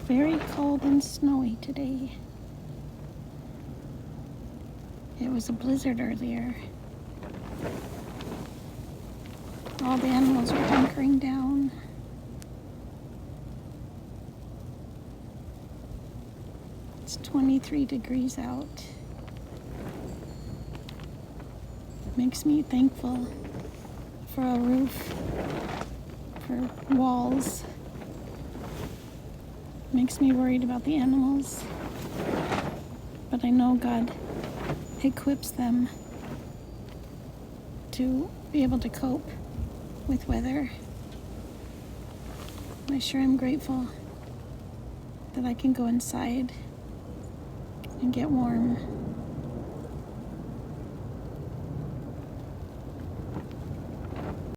very cold and snowy today. It was a blizzard earlier. All the animals are hunkering down. It's 23 degrees out. Makes me thankful for a roof, for walls. Makes me worried about the animals. But I know God equips them to be able to cope with weather. I sure am grateful that I can go inside and get warm.